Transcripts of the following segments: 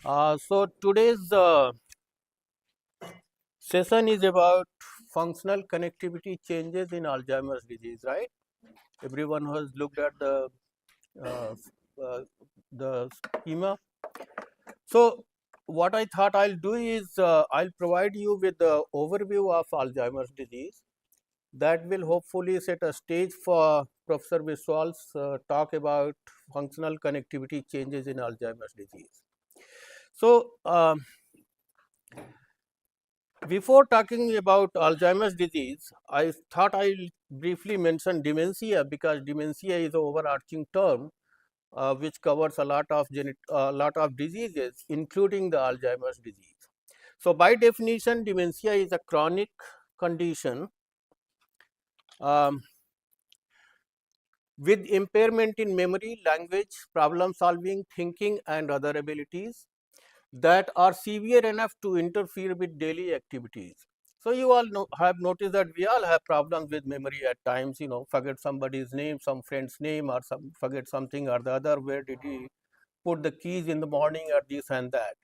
So today's session is about functional connectivity changes in Alzheimer's disease, right? Everyone has looked at uh, uh, the schema. So what I thought I'll do is I'll provide you with the overview of Alzheimer's disease. That will hopefully set a stage for Professor Viswal's talk about functional connectivity changes in Alzheimer's disease. So before talking about Alzheimer's disease, I thought I'll briefly mention dementia because dementia is an overarching term which covers a lot of diseases, including the Alzheimer's disease. So, by definition, dementia is a chronic condition um, with impairment in memory, language, problem solving, thinking, and other abilities that are severe enough to interfere with daily activities. So you all have noticed that we all have problems with memory at times, forget somebody's name, some friend's name, or forget something or the other. Where did he put the keys in the morning, or this and that?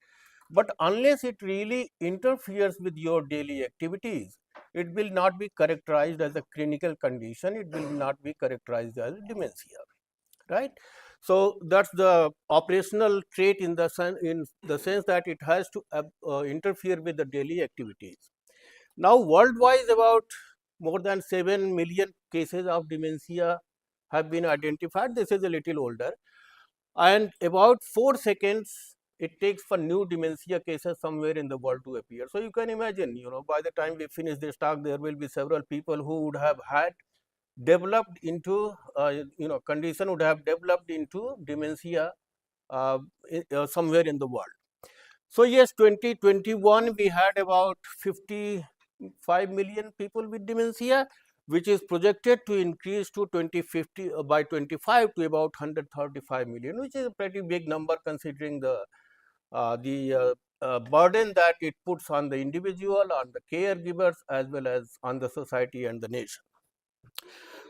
But unless it really interferes with your daily activities, it will not be characterized as a clinical condition. It will not be characterized as dementia, right? So that's the operational trait in the sense that it has to interfere with the daily activities. Now, worldwide, about more than 7 million cases of dementia have been identified. This is a little older, and about 4 seconds it takes for new dementia cases somewhere in the world to appear. So you can imagine, by the time we finish this talk, there will be several people who would have had developed into condition would have developed into dementia somewhere in the world. So yes, 2021 we had about 55 million people with dementia, which is projected to increase to 2050 by 25 to about 135 million, which is a pretty big number considering the burden that it puts on the individual, on the caregivers, as well as on the society and the nation.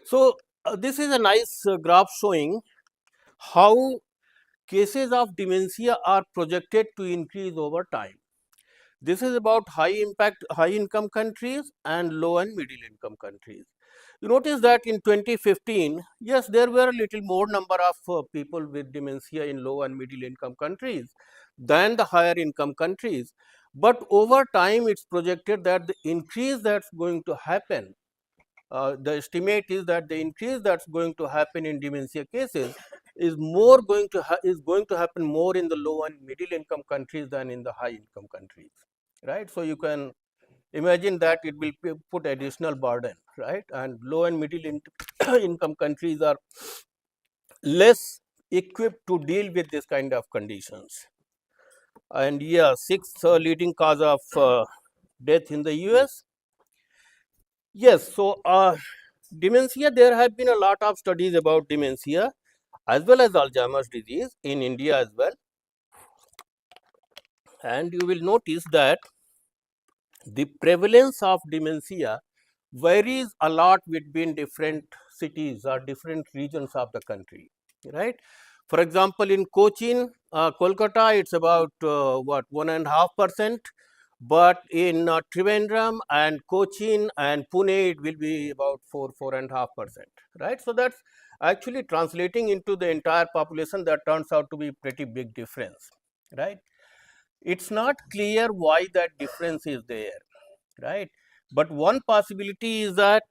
So this is a nice graph showing how cases of dementia are projected to increase over time. This is about high impact, high income countries and low and middle income countries. You notice that in 2015, yes, there were a little more number of people with dementia in low and middle income countries than the higher income countries. But over time, it's projected that the increase that's going to happen, the estimate is that the increase that's going to happen in dementia cases is going to happen more in the low and middle income countries than in the high income countries, right? So you can imagine that it will put additional burden, right? And low and middle income countries are less equipped to deal with this kind of conditions. And yeah, sixth leading cause of death in the US. Yes, so dementia, there have been a lot of studies about dementia as well as Alzheimer's disease in India as well. And you will notice that the prevalence of dementia varies a lot between different cities or different regions of the country, right? For example, in Cochin, Kolkata, it's about what 1.5%, but in Trivandrum and Cochin and Pune, it will be about 4.5%, right? So that's actually translating into the entire population. That turns out to be pretty big difference, right? It's not clear why that difference is there, right? But one possibility is that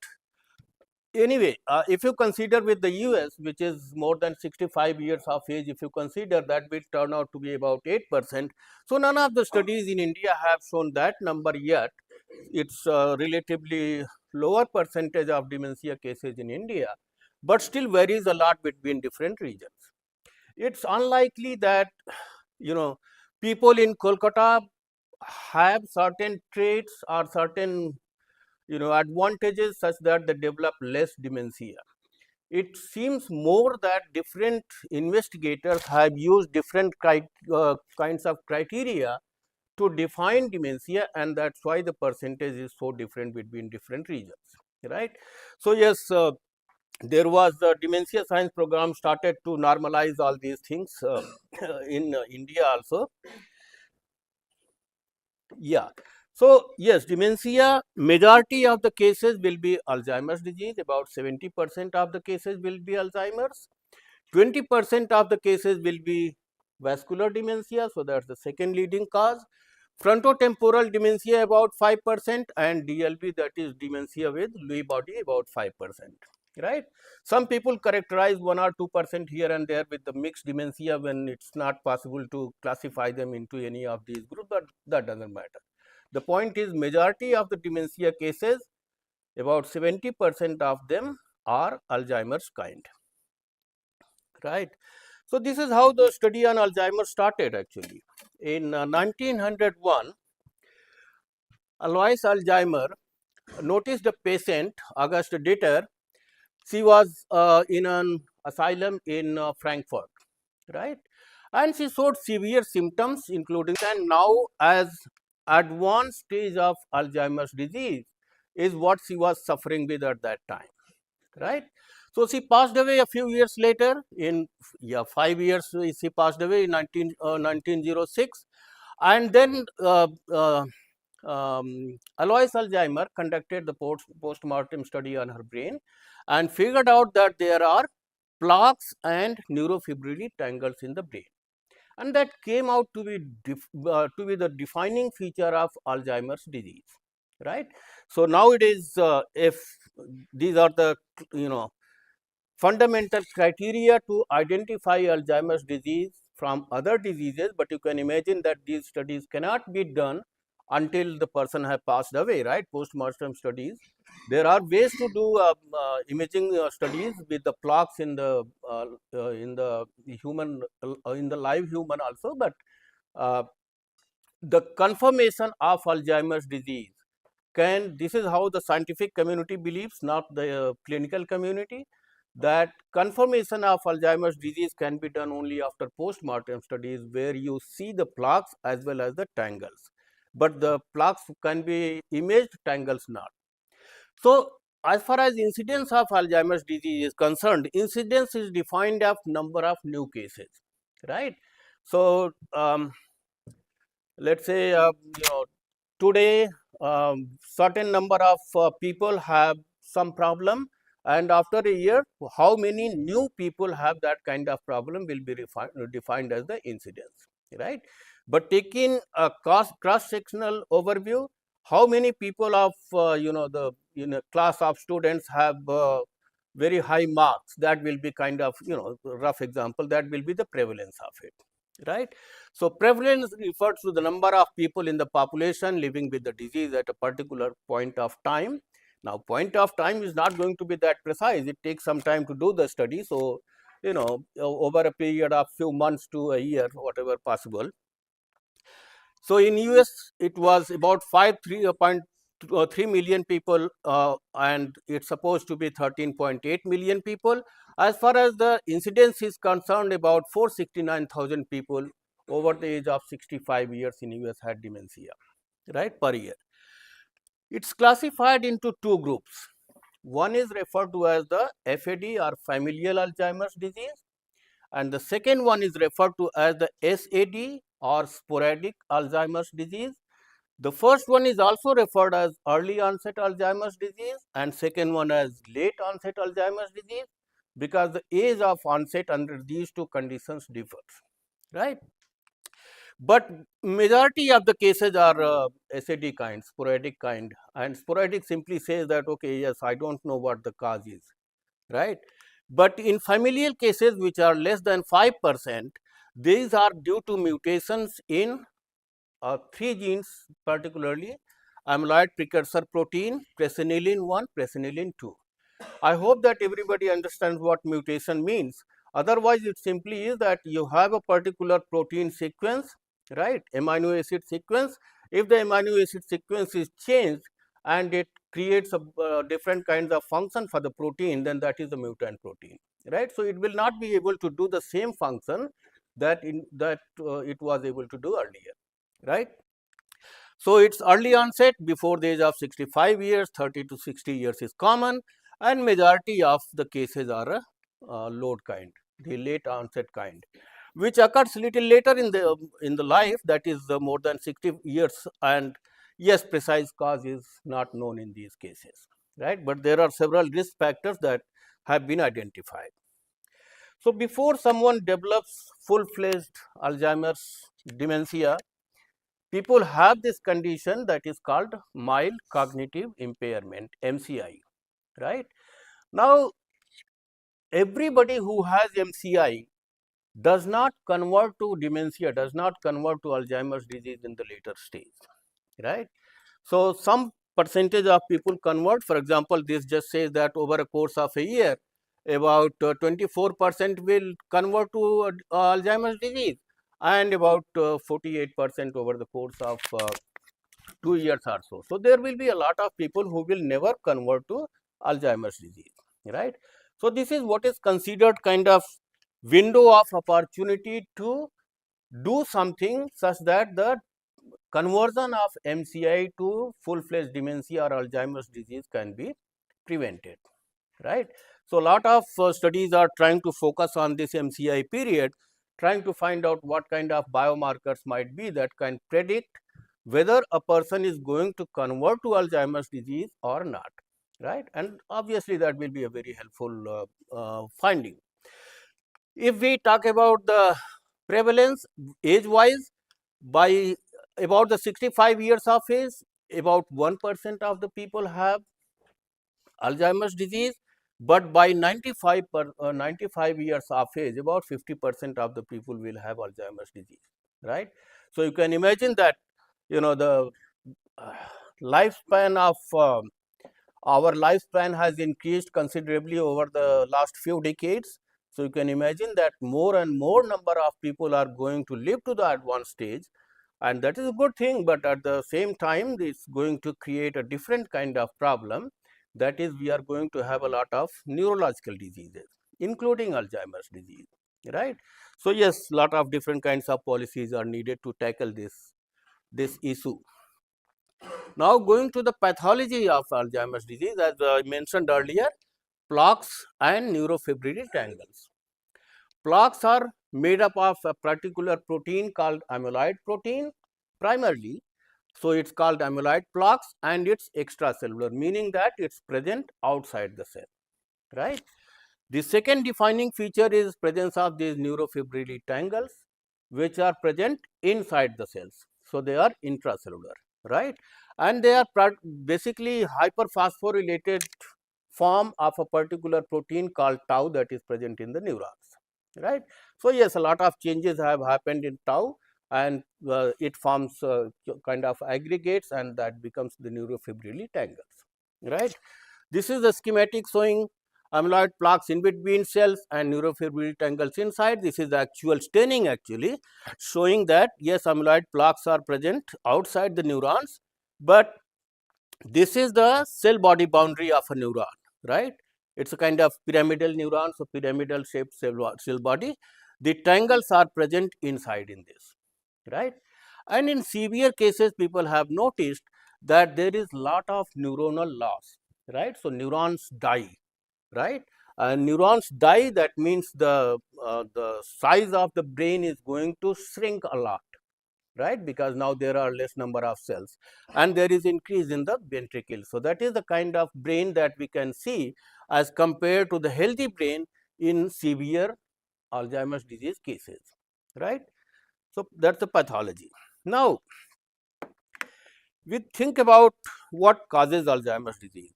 anyway, if you consider with the US, which is more than 65 years of age, if you consider that will turn out to be about 8%. So none of the studies in India have shown that number yet. It's relatively lower percentage of dementia cases in India, but still varies a lot between different regions. It's unlikely that people in Kolkata have certain traits or certain advantages such that they develop less dementia. It seems more that different investigators have used different kinds of criteria to define dementia, and that's why the percentage is so different between different regions, right? So yes, there was the dementia science program started to normalize all these things in India also. Yeah. So, yes, dementia, majority of the cases will be Alzheimer's disease, about 70% of the cases will be Alzheimer's, 20% of the cases will be vascular dementia, so that's the second leading cause. Frontotemporal dementia about 5% and DLB, that is dementia with Lewy body, about 5%, right. Some people characterize 1 or 2% here and there with the mixed dementia when it's not possible to classify them into any of these groups, but that doesn't matter. The point is majority of the dementia cases, about 70% of them are Alzheimer's kind, right. So, this is how the study on Alzheimer's started actually. In 1901, Alois Alzheimer noticed a patient, Auguste Ditter. She was in an asylum in Frankfurt, right? And she showed severe symptoms, including, and now as advanced stage of Alzheimer's disease is what she was suffering with at that time, right? So, she passed away a few years later in 5 years she passed away in 1906, and then Alois Alzheimer conducted the post-mortem study on her brain and figured out that there are plaques and neurofibrillary tangles in the brain, and that came out to be the defining feature of Alzheimer's disease, right. So, nowadays if these are the fundamental criteria to identify Alzheimer's disease from other diseases, but you can imagine that these studies cannot be done until the person has passed away, right. Post-mortem studies. There are ways to do imaging studies with the plaques in the human, in the live human also, but uh, the confirmation of Alzheimer's disease this is how the scientific community believes, not the clinical community, that confirmation of Alzheimer's disease can be done only after post-mortem studies where you see the plaques as well as the tangles, but the plaques can be imaged, tangles not. So, as far as incidence of Alzheimer's disease is concerned, incidence is defined as number of new cases, right. So, let us say today certain number of people have some problem, and after a year how many new people have that kind of problem will be defined as the incidence, right. But taking a cross sectional overview, how many people of the class of students have very high marks, that will be kind of rough example, that will be the prevalence of it, right. So, prevalence refers to the number of people in the population living with the disease at a particular point of time. Now, point of time is not going to be that precise, it takes some time to do the study. So, over a period of few months to a year, whatever possible. So, in US it was about 3 million people and it is supposed to be 13.8 million people. As far as the incidence is concerned, about 469,000 people over the age of 65 years in US had dementia, right, per year. It is classified into two groups. One is referred to as the FAD or familial Alzheimer's disease, and the second one is referred to as the SAD or sporadic Alzheimer's disease. The first one is also referred as early onset Alzheimer's disease and second one as late onset Alzheimer's disease, because the age of onset under these two conditions differs, right. But majority of the cases are SAD kind, sporadic kind, and sporadic simply says that okay, yes, I do not know what the cause is, right. But in familial cases which are less than 5%, these are due to mutations in 3 genes, particularly amyloid precursor protein, presenilin 1, presenilin 2. I hope that everybody understands what mutation means. Otherwise, it simply is that you have a particular protein sequence, right, amino acid sequence. If the amino acid sequence is changed and it creates a different kinds of function for the protein, then that is a mutant protein, right. So, it will not be able to do the same function that it was able to do earlier, right. So, it is early onset before the age of 65 years, 30 to 60 years is common, and majority of the cases are a load kind, the late onset kind. which occurs little later in the life, that is more than 60 years, and yes, precise cause is not known in these cases, right, but there are several risk factors that have been identified. So, before someone develops full-fledged Alzheimer's dementia, people have this condition that is called mild cognitive impairment, MCI, right. Now, everybody who has MCI does not convert to dementia, does not convert to Alzheimer's disease in the later stage, right. So, some percentage of people convert. For example, this just says that over a course of a year, about 24% will convert to Alzheimer's disease, and about 48% over the course of 2 years or so. So, there will be a lot of people who will never convert to Alzheimer's disease, right. So, this is what is considered kind of window of opportunity to do something such that the conversion of MCI to full-fledged dementia or Alzheimer's disease can be prevented, right. So, a lot of studies are trying to focus on this MCI period, trying to find out what kind of biomarkers might be that can predict whether a person is going to convert to Alzheimer's disease or not, right, and obviously that will be a very helpful finding. If we talk about the prevalence age wise, by about the 65 years of age, about 1% of the people have Alzheimer's disease, but by 95 years of age, about 50% of the people will have Alzheimer's disease, right. So, you can imagine that the uh, lifespan of our lifespan has increased considerably over the last few decades. So, you can imagine that more and more number of people are going to live to the advanced stage, and that is a good thing, but at the same time it is going to create a different kind of problem, that is we are going to have a lot of neurological diseases including Alzheimer's disease, right. So, yes, lot of different kinds of policies are needed to tackle this issue. Now, going to the pathology of Alzheimer's disease, as I mentioned earlier, plaques and neurofibrillary tangles. Plaques are made up of a particular protein called amyloid protein primarily. So, it is called amyloid plaques, and it is extracellular, meaning that it is present outside the cell, right. The second defining feature is presence of these neurofibrillary tangles, which are present inside the cells. So, they are intracellular, right, and they are basically hyperphosphorylated form of a particular protein called tau that is present in the neurons, right. So, yes, a lot of changes have happened in tau, and it forms kind of aggregates, and that becomes the neurofibrillary tangles, right. This is the schematic showing amyloid plaques in between cells and neurofibrillary tangles inside. This is the actual staining actually showing that yes, amyloid plaques are present outside the neurons, but this is the cell body boundary of a neuron, right. It is a kind of pyramidal neuron, so pyramidal shaped cell body. The tangles are present inside in this, right. And in severe cases, people have noticed that there is lot of neuronal loss, right. So, neurons die, right, and neurons die, that means the size of the brain is going to shrink a lot, right, because now there are less number of cells and there is increase in the ventricle. So, that is the kind of brain that we can see as compared to the healthy brain in severe Alzheimer's disease cases, right. So, that is the pathology. Now, we think about what causes Alzheimer's disease.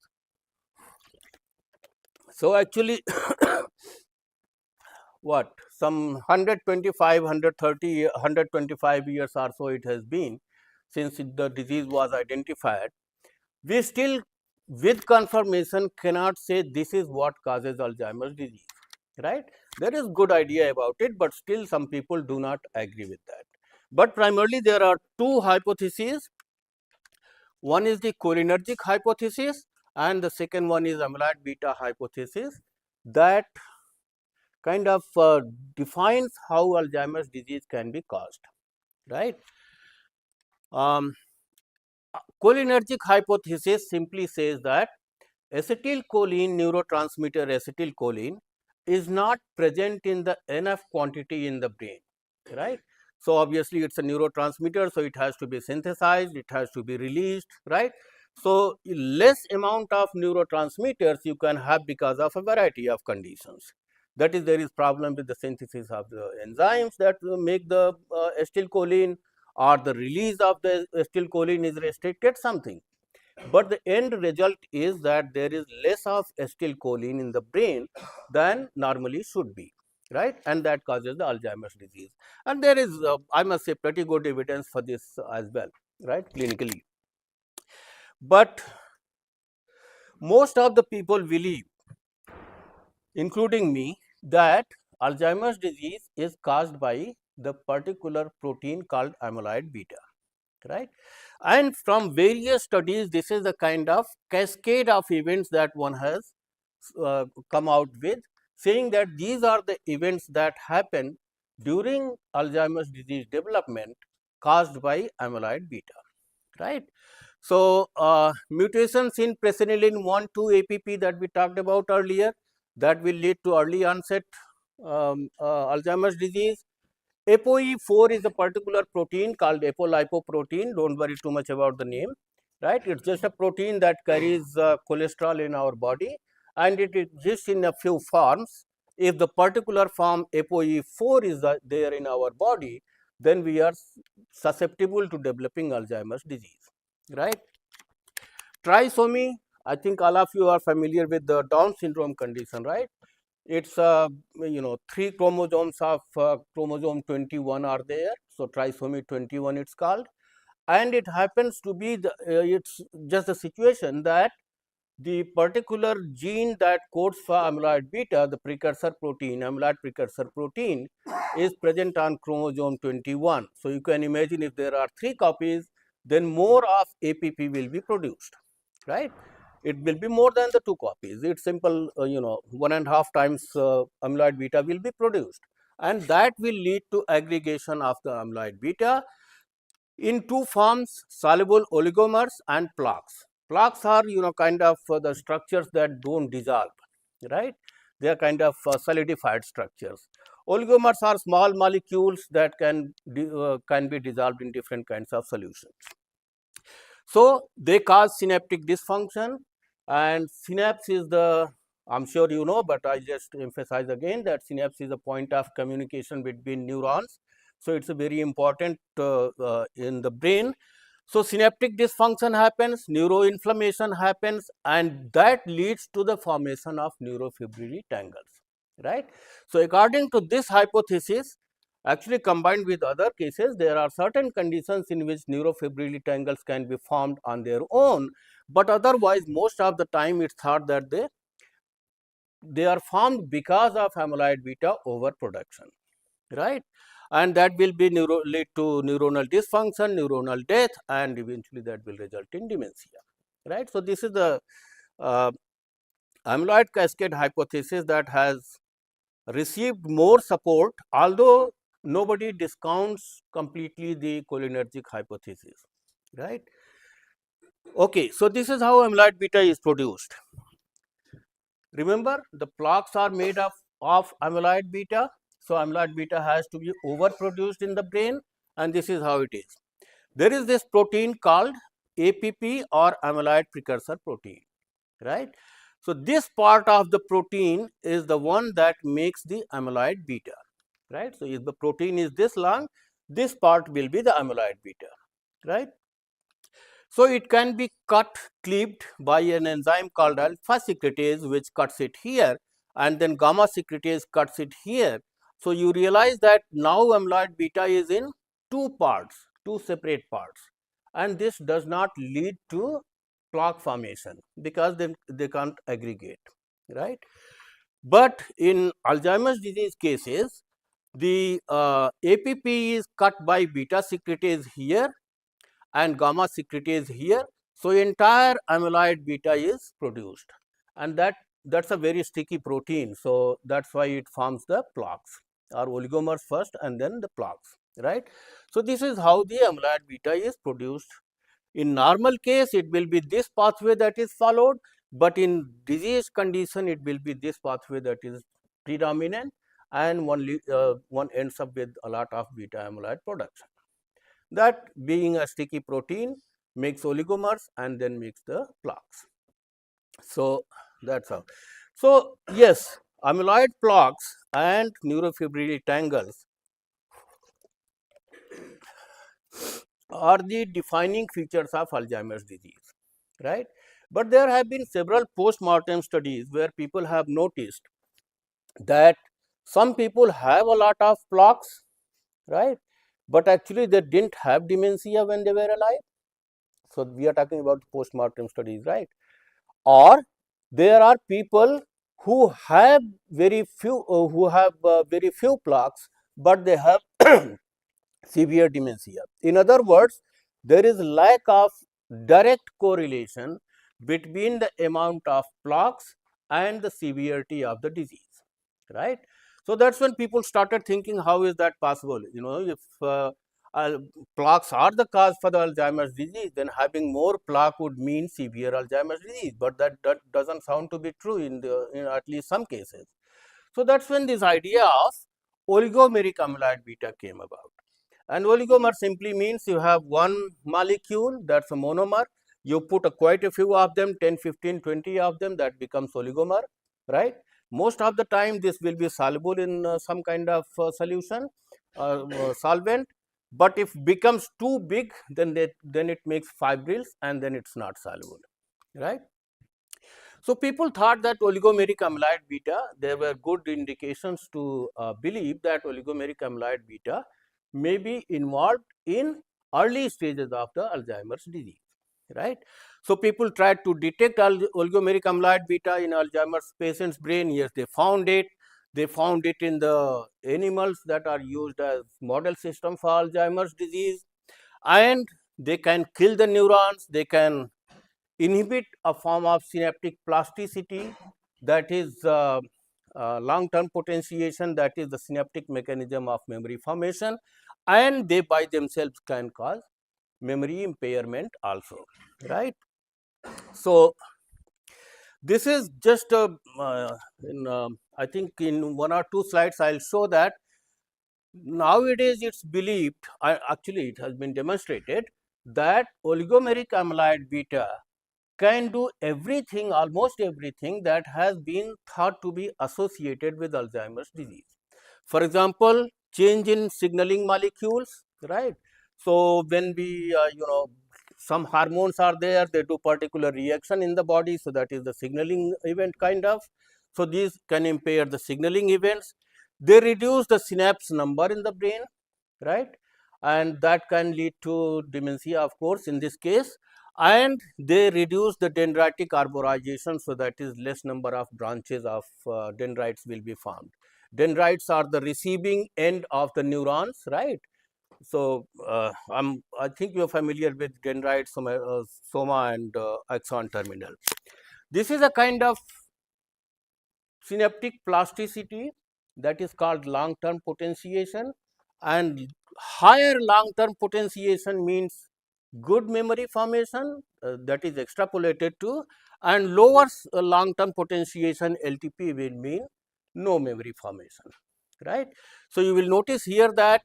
So, actually what some 125, 130, 125 years or so it has been since the disease was identified. We still with confirmation cannot say this is what causes Alzheimer's disease, right. There is good idea about it, but still some people do not agree with that. But primarily there are two hypotheses. One is the cholinergic hypothesis and the second one is amyloid beta hypothesis that kind of defines how Alzheimer's disease can be caused, right. Cholinergic hypothesis simply says that acetylcholine, neurotransmitter acetylcholine, is not present in the enough quantity in the brain, right? So obviously it's a neurotransmitter, so it has to be synthesized, it has to be released, right? So less amount of neurotransmitters you can have because of a variety of conditions. That is, there is problem with the synthesis of the enzymes that make the acetylcholine, or the release of the acetylcholine is restricted, something. But the end result is that there is less of acetylcholine in the brain than normally should be, right? And that causes the Alzheimer's disease. And there is, I must say, pretty good evidence for this as well, right, clinically. But most of the people believe, including me, that Alzheimer's disease is caused by the particular protein called amyloid beta, right? And from various studies, this is the kind of cascade of events that one has come out with, saying that these are the events that happen during Alzheimer's disease development caused by amyloid beta, right? So, mutations in presenilin 1,2 APP that we talked about earlier, that will lead to early onset Alzheimer's disease. ApoE4 is a particular protein called apolipoprotein. Don't worry too much about the name, right? It's just a protein that carries cholesterol in our body, and it exists in a few forms. If the particular form ApoE4 is there in our body, then we are susceptible to developing Alzheimer's disease, right? Trisomy, I think all of you are familiar with the Down syndrome condition, right? It's 3 chromosomes of chromosome 21 are there. So, trisomy 21 it's called, and it happens to be the it's just a situation that the particular gene that codes for amyloid beta, the precursor protein, amyloid precursor protein, is present on chromosome 21. So, you can imagine if there are 3 copies, then more of APP will be produced, right? It will be more than the 2 copies. It's simple, 1.5 times amyloid beta will be produced, and that will lead to aggregation of the amyloid beta in 2 forms: soluble oligomers and plaques. Plaques are kind of the structures that don't dissolve, right? They are kind of solidified structures. Oligomers are small molecules that can be dissolved in different kinds of solutions. So, they cause synaptic dysfunction, and synapse is the, I am sure you know, but I just emphasize again that synapse is a point of communication between neurons. So, it is a very important in the brain. So, synaptic dysfunction happens, neuroinflammation happens, and that leads to the formation of neurofibrillary tangles, right. So, according to this hypothesis, actually combined with other cases, there are certain conditions in which neurofibrillary tangles can be formed on their own, but otherwise most of the time it is thought that they are formed because of amyloid beta overproduction, right, and that will be lead to neuronal dysfunction, neuronal death, and eventually that will result in dementia, right. So, this is the amyloid cascade hypothesis that has received more support, although nobody discounts completely the cholinergic hypothesis, right. Okay, so this is how amyloid beta is produced. Remember, the plaques are made of amyloid beta. So, amyloid beta has to be overproduced in the brain, and this is how it is. There is this protein called APP, or amyloid precursor protein, right. So, this part of the protein is the one that makes the amyloid beta, right. So, if the protein is this long, this part will be the amyloid beta, right. So, it can be cleaved by an enzyme called alpha secretase, which cuts it here, and then gamma secretase cuts it here. So, you realize that now amyloid beta is in 2 parts, 2 separate parts, and this does not lead to plaque formation because they can't aggregate, right. But in Alzheimer's disease cases, the APP is cut by beta secretase here and gamma secretase here. So, entire amyloid beta is produced, and that's a very sticky protein. So, that's why it forms the plaques or oligomers first and then the plaques, right. So, this is how the amyloid beta is produced. In normal case, it will be this pathway that is followed, but in disease condition, it will be this pathway that is predominant, and one ends up with a lot of beta amyloid production. That, being a sticky protein, makes oligomers and then makes the plaques. So that's how. So yes, amyloid plaques and neurofibrillary tangles are the defining features of Alzheimer's disease, right? But there have been several post-mortem studies where people have noticed that some people have a lot of plaques, right? But actually they didn't have dementia when they were alive. So we are talking about post-mortem studies, right? Or there are people who have very few plaques, but they have severe dementia. In other words, there is lack of direct correlation between the amount of plaques and the severity of the disease, right? So that's when people started thinking, how is that possible? You know, if uh, plaques are the cause for the Alzheimer's disease, then having more plaque would mean severe Alzheimer's disease, but that doesn't sound to be true in at least some cases. So that's when this idea of oligomeric amyloid beta came about. And oligomer simply means you have one molecule, that's a monomer. You put quite a few of them, 10, 15, 20 of them, that becomes oligomer, right? Most of the time this will be soluble in some kind of solution, solvent. But if becomes too big, then it makes fibrils and then it's not soluble, right? So people thought that oligomeric amyloid beta, there were good indications to believe that oligomeric amyloid beta may be involved in early stages of the Alzheimer's disease, right? So people tried to detect oligomeric amyloid beta in Alzheimer's patient's brain. Yes, they found it. They found it in the animals that are used as model system for Alzheimer's disease, and they can kill the neurons. They can inhibit a form of synaptic plasticity, that is long-term potentiation, that is the synaptic mechanism of memory formation, and they by themselves can cause memory impairment also, right? So this is just I think in one or two slides I will show that nowadays it's believed, actually it has been demonstrated, that oligomeric amyloid beta can do everything, almost everything that has been thought to be associated with Alzheimer's disease. For example, change in signaling molecules, right? So when we, some hormones are there, they do particular reaction in the body, so that is the signaling event kind of. So these can impair the signaling events. They reduce the synapse number in the brain, right? And that can lead to dementia, of course, in this case. And they reduce the dendritic arborization, so that is less number of branches of dendrites will be formed. Dendrites are the receiving end of the neurons, right? So I think you are familiar with dendrite, soma and axon terminal. This is a kind of synaptic plasticity that is called long-term potentiation, and higher long-term potentiation means good memory formation, that is extrapolated to, and lower long-term potentiation LTP will mean no memory formation, right? So you will notice here that,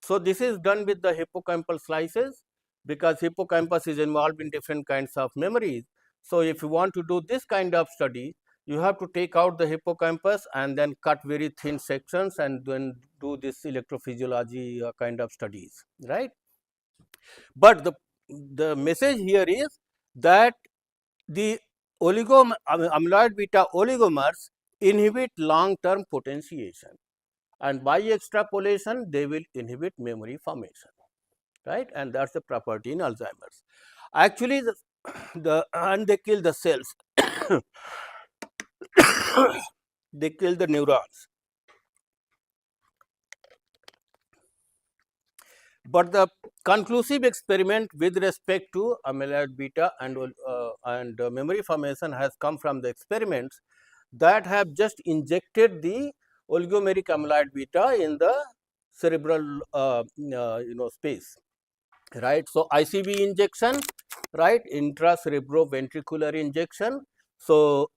so this is done with the hippocampal slices, because hippocampus is involved in different kinds of memories. So if you want to do this kind of study, you have to take out the hippocampus and then cut very thin sections and then do this electrophysiology kind of studies, right? But the message here is that the amyloid beta oligomers inhibit long-term potentiation, and by extrapolation they will inhibit memory formation, right? And that's the property in Alzheimer's. Actually, and they kill the cells. They kill the neurons. But the conclusive experiment with respect to amyloid beta and memory formation has come from the experiments that have just injected the oligomeric amyloid beta in the cerebral space, right? So ICV injection, right, intracerebroventricular injection. So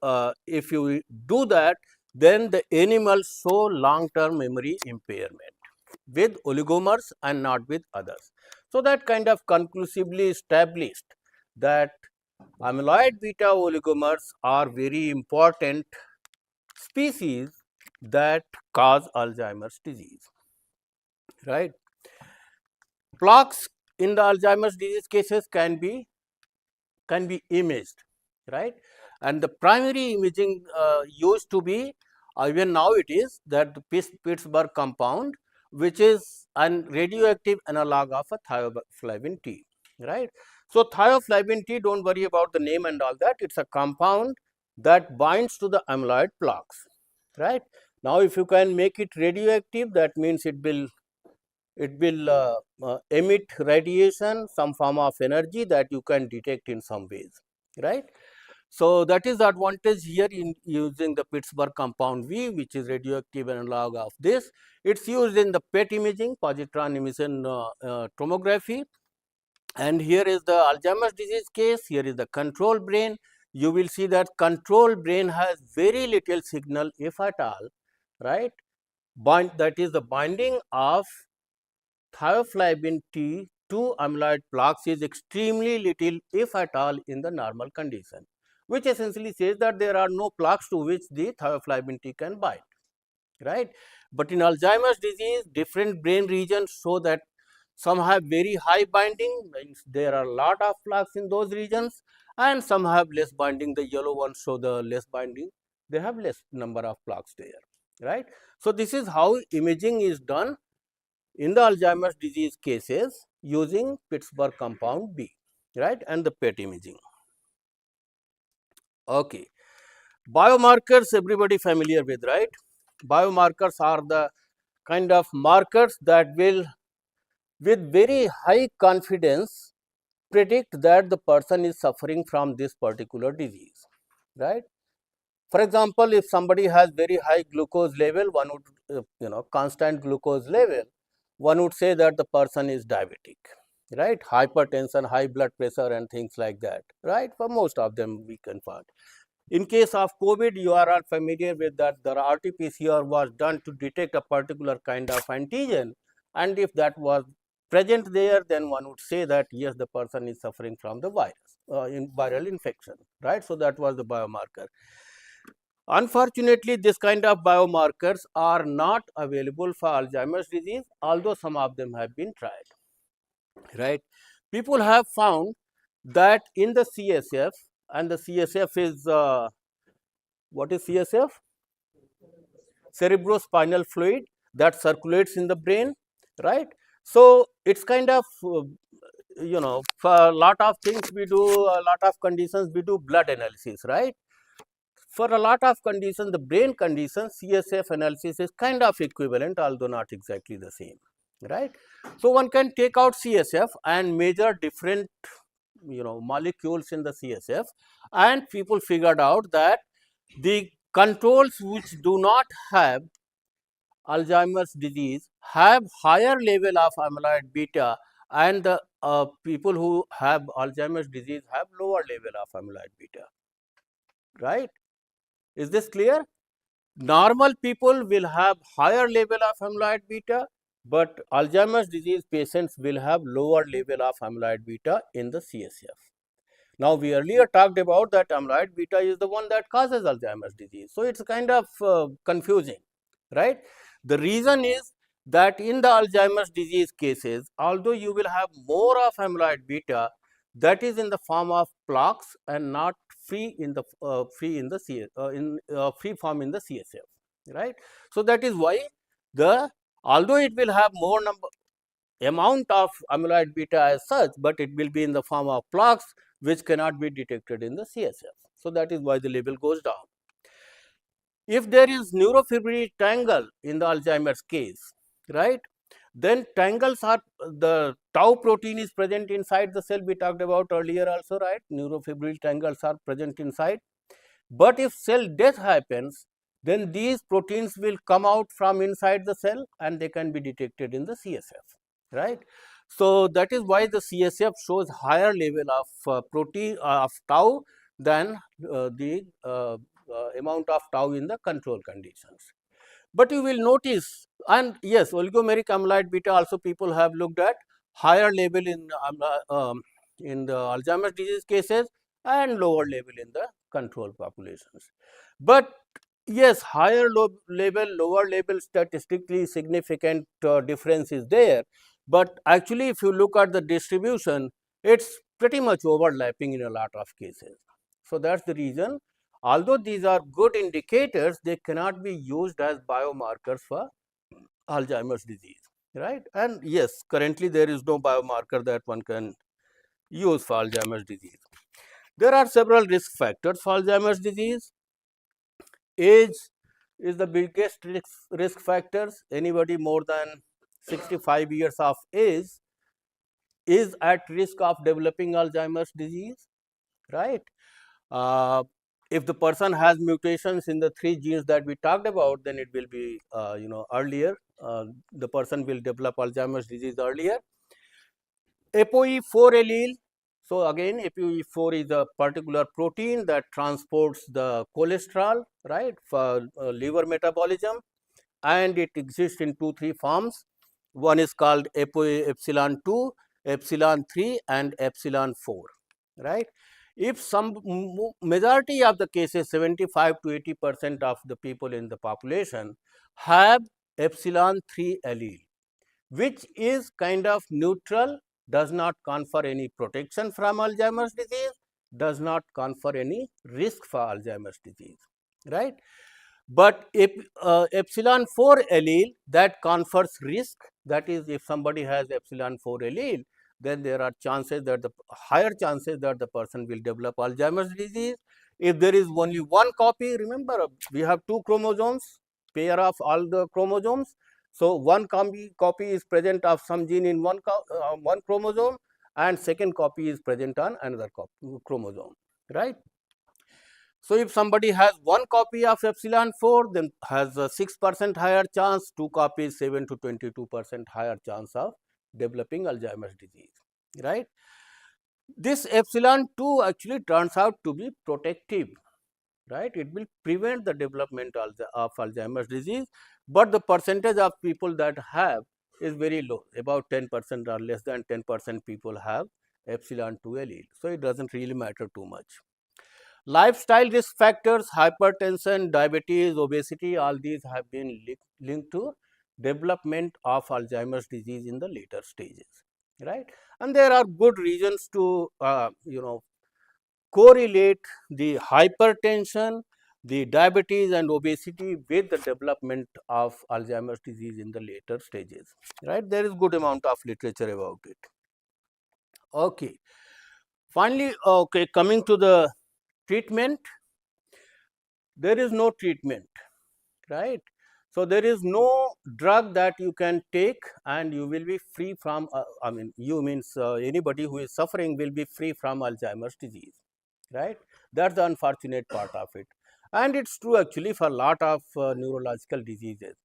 if you do that, then the animals show long-term memory impairment with oligomers and not with others. So, that kind of conclusively established that amyloid beta oligomers are very important species that cause Alzheimer's disease, right. Plaques in the Alzheimer's disease cases can be imaged, right, and the primary imaging used to be, even now it is, that the Pittsburgh compound, which is an radioactive analog of a thioflavin T, right. So, thioflavin T, do not worry about the name and all that, it is a compound that binds to the amyloid plaques, right. Now, if you can make it radioactive, that means it will emit radiation, some form of energy that you can detect in some ways, right. So, that is the advantage here in using the Pittsburgh compound V, which is radioactive analog of this. It is used in the PET imaging, positron emission tomography, and here is the Alzheimer's disease case. Here is the control brain. You will see that control brain has very little signal, if at all, right. That is the binding of thioflavin T to amyloid plaques is extremely little, if at all, in the normal condition, which essentially says that there are no plaques to which the thioflavin T can bind, right. But in Alzheimer's disease, different brain regions show that some have very high binding, means there are a lot of plaques in those regions, and some have less binding. The yellow ones show the less binding, they have less number of plaques there, right. So, this is how imaging is done in the Alzheimer's disease cases using Pittsburgh compound B, right, and the PET imaging. Okay. Biomarkers, everybody familiar with, right. Biomarkers are the kind of markers that will, with very high confidence, predict that the person is suffering from this particular disease, right. For example, if somebody has very high glucose level, one would, constant glucose level, one would say that the person is diabetic, right, hypertension, high blood pressure and things like that, right. For most of them we can find. In case of COVID, you are all familiar with that the RT-PCR was done to detect a particular kind of antigen, and if that was present there, then one would say that yes, the person is suffering from the virus, viral infection, right. So, that was the biomarker. Unfortunately, this kind of biomarkers are not available for Alzheimer's disease, although some of them have been tried, right. People have found that in the CSF, and the CSF is, what is CSF? Cerebrospinal fluid that circulates in the brain, right. So, it is kind of, for a lot of things we do, a lot of conditions we do blood analysis, right. For a lot of conditions, the brain conditions, CSF analysis is kind of equivalent, although not exactly the same, right. So, one can take out CSF and measure different, molecules in the CSF, and people figured out that the controls which do not have Alzheimer's disease have higher level of amyloid beta, and the people who have Alzheimer's disease have lower level of amyloid beta, right. Is this clear? Normal people will have higher level of amyloid beta, but Alzheimer's disease patients will have lower level of amyloid beta in the CSF. Now, we earlier talked about that amyloid beta is the one that causes Alzheimer's disease. So, it is kind of confusing, right. The reason is that in the Alzheimer's disease cases, although you will have more of amyloid beta, that is in the form of plaques and not free in the free form in the CSF, right. So, that is why although it will have more amount of amyloid beta as such, but it will be in the form of plaques which cannot be detected in the CSF. So, that is why the level goes down. If there is neurofibrillary tangle in the Alzheimer's case, right, then tangles are, the tau protein is present inside the cell, we talked about earlier also, right, neurofibrillary tangles are present inside. But if cell death happens, then these proteins will come out from inside the cell and they can be detected in the CSF, right. So, that is why the CSF shows higher level of protein of tau than the amount of tau in the control conditions. But you will notice, and yes, oligomeric amyloid beta also people have looked at higher level in the Alzheimer's disease cases and lower level in the control populations. But yes, higher level, lower level statistically significant difference is there, but actually if you look at the distribution, it's pretty much overlapping in a lot of cases. So that's the reason, although these are good indicators, they cannot be used as biomarkers for Alzheimer's disease, right? And yes, currently there is no biomarker that one can use for Alzheimer's disease. There are several risk factors for Alzheimer's disease. Age is the biggest risk factors. Anybody more than 65 years of age is at risk of developing Alzheimer's disease, right? Uh, if the person has mutations in the 3 genes that we talked about, then it will be earlier. The person will develop Alzheimer's disease earlier. ApoE4 allele. So again, ApoE4 is a particular protein that transports the cholesterol, right, for liver metabolism, and it exists in 2-3 forms. One is called ApoE epsilon 2, epsilon 3, and epsilon 4, right. If some majority of the cases, 75 to 80% of the people in the population have epsilon 3 allele, which is kind of neutral, does not confer any protection from Alzheimer's disease, does not confer any risk for Alzheimer's disease, right. But if epsilon 4 allele, that confers risk, that is, if somebody has epsilon 4 allele, then there are chances that the higher chances that the person will develop Alzheimer's disease. If there is only one copy, remember we have 2 chromosomes, pair of all the chromosomes. So one copy is present of some gene in one chromosome, and second copy is present on another chromosome, right. So if somebody has one copy of epsilon 4, then has a 6% higher chance, 2 copies 7 to 22% higher chance of developing Alzheimer's disease, right. This epsilon 2 actually turns out to be protective, right. It will prevent the development of Alzheimer's disease, but the percentage of people that have is very low, about 10% or less than 10% people have epsilon 2 allele. So it does not really matter too much. Lifestyle risk factors, hypertension, diabetes, obesity, all these have been linked to development of Alzheimer's disease in the later stages, right. And there are good reasons to correlate the hypertension, the diabetes and obesity with the development of Alzheimer's disease in the later stages, right. There is good amount of literature about it. Okay. Finally, okay, coming to the treatment, there is no treatment, right. So there is no drug that you can take and you will be free from, I mean, you means anybody who is suffering will be free from Alzheimer's disease, right. That's the unfortunate part of it. And it's true actually for a lot of neurological diseases.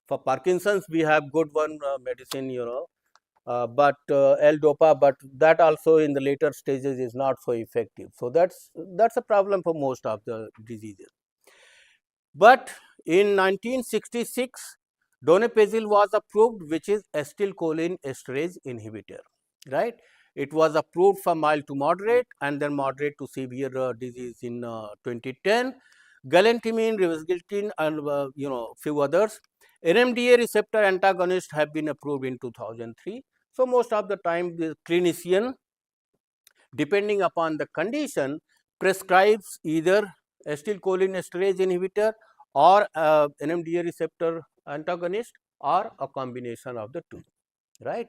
For Parkinson's, we have good one medicine, but L-DOPA, but that also in the later stages is not so effective. So that's a problem for most of the diseases. But in 1966, donepezil was approved, which is acetylcholine esterase inhibitor, right. It was approved for mild to moderate and then moderate to severe disease in 2010. Galantamine, rivastigmine, and few others. NMDA receptor antagonists have been approved in 2003. So most of the time, the clinician, depending upon the condition, prescribes either acetylcholine esterase inhibitor or NMDA receptor antagonist or a combination of the two, right.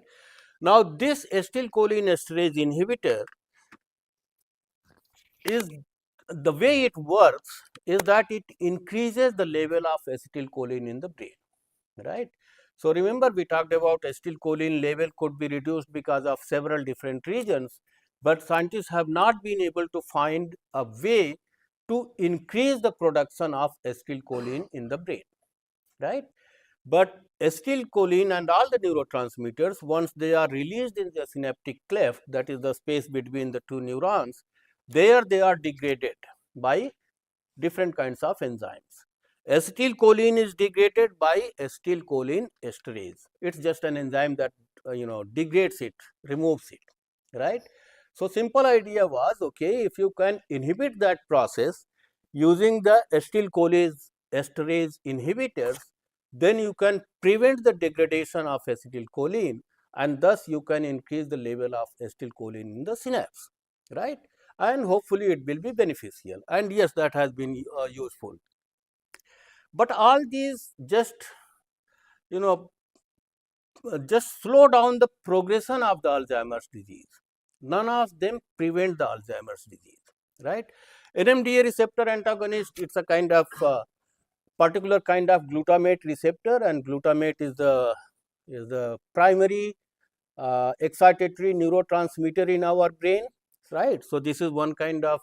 Now, this acetylcholine esterase inhibitor is, the way it works is that it increases the level of acetylcholine in the brain, right. So remember, we talked about acetylcholine level could be reduced because of several different reasons, but scientists have not been able to find a way to increase the production of acetylcholine in the brain, right. But acetylcholine and all the neurotransmitters, once they are released in the synaptic cleft, that is the space between the two neurons, there they are degraded by different kinds of enzymes. Acetylcholine is degraded by acetylcholine esterase. It's just an enzyme that degrades it, removes it, right? So simple idea was, okay, if you can inhibit that process using the acetylcholine esterase inhibitors, then you can prevent the degradation of acetylcholine, and thus you can increase the level of acetylcholine in the synapse, right? And hopefully it will be beneficial, and yes, that has been useful. But all these just you know just slow down the progression of the Alzheimer's disease. None of them prevent the Alzheimer's disease, right? NMDA receptor antagonist, it's a kind of particular kind of glutamate receptor, and glutamate is the primary excitatory neurotransmitter in our brain, right? So this is one kind of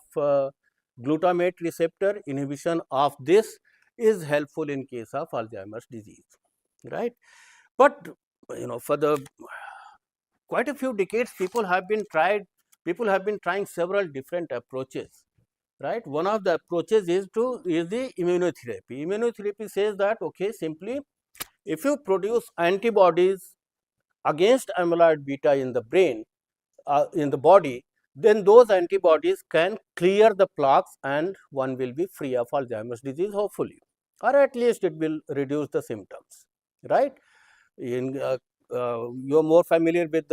glutamate receptor. Inhibition of this is helpful in case of Alzheimer's disease, right? But for the quite a few decades, people have been trying several different approaches, right? One of the approaches is the immunotherapy. Immunotherapy says that, okay, simply if you produce antibodies against amyloid beta in the brain, in the body, then those antibodies can clear the plaques and one will be free of Alzheimer's disease, hopefully, or at least it will reduce the symptoms, right? You're more familiar with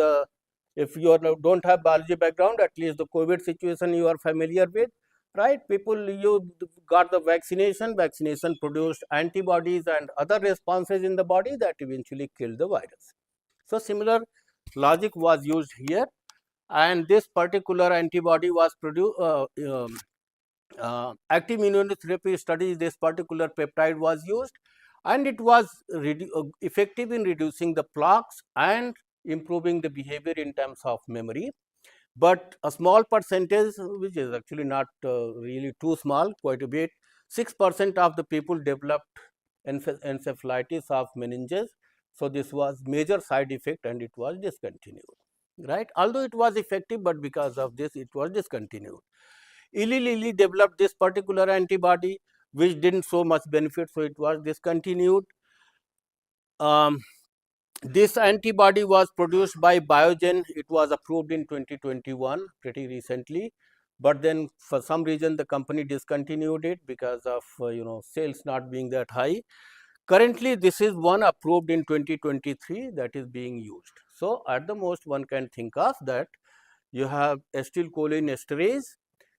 if you don't have biology background, at least the COVID situation you are familiar with, right? You got the vaccination produced antibodies and other responses in the body that eventually killed the virus. So similar logic was used here, and this particular antibody was produced. Active immunotherapy studies, this particular peptide was used, and it was effective in reducing the plaques and improving the behavior in terms of memory. But a small percentage, which is actually not really too small, quite a bit, 6% of the people developed encephalitis of meninges. So this was major side effect and it was discontinued, right? Although it was effective, but because of this it was discontinued. Eli Lilly developed this particular antibody which didn't show much benefit, so it was discontinued. This antibody was produced by Biogen. It was approved in 2021, pretty recently, but then for some reason the company discontinued it because of sales not being that high. Currently, this is one approved in 2023 that is being used. So at the most one can think of that you have acetylcholine esterase,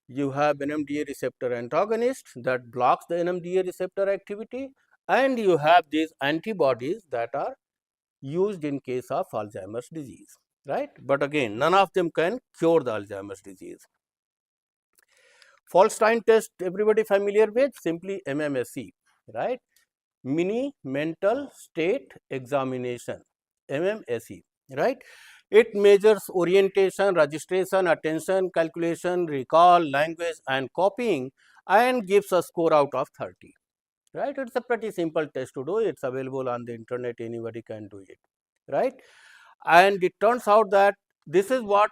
you have NMDA receptor antagonist that blocks the NMDA receptor activity, and you have these antibodies that are used in case of Alzheimer's disease, right? But again, none of them can cure the Alzheimer's disease. Falstein test, everybody familiar with? Simply MMSE, right? Mini mental state examination, MMSE, right? It measures orientation, registration, attention, calculation, recall, language and copying, and gives a score out of 30, right? It's a pretty simple test to do. It's available on the internet, anybody can do it, right? And it turns out that this is what,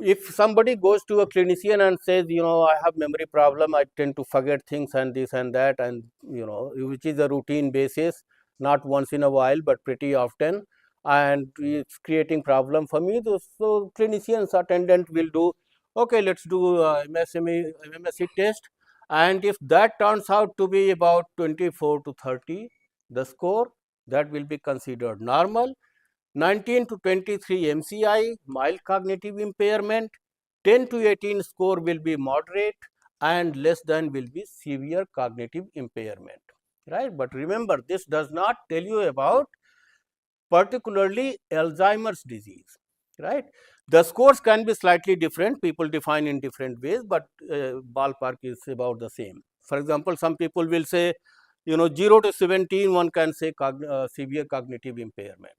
if somebody goes to a clinician and says, I have memory problem, I tend to forget things and this and that, and which is a routine basis, not once in a while but pretty often, and it's creating problem for me. So clinicians attendant will do, okay, let's do MMSE test, and if that turns out to be about 24 to 30, the score, that will be considered normal. 19 to 23 MCI, mild cognitive impairment, 10 to 18 score will be moderate, and less than will be severe cognitive impairment, right? But remember, this does not tell you about particularly Alzheimer's disease, right? The scores can be slightly different, people define in different ways, but ballpark is about the same. For example, some people will say, 0 to 17, one can say severe cognitive impairment.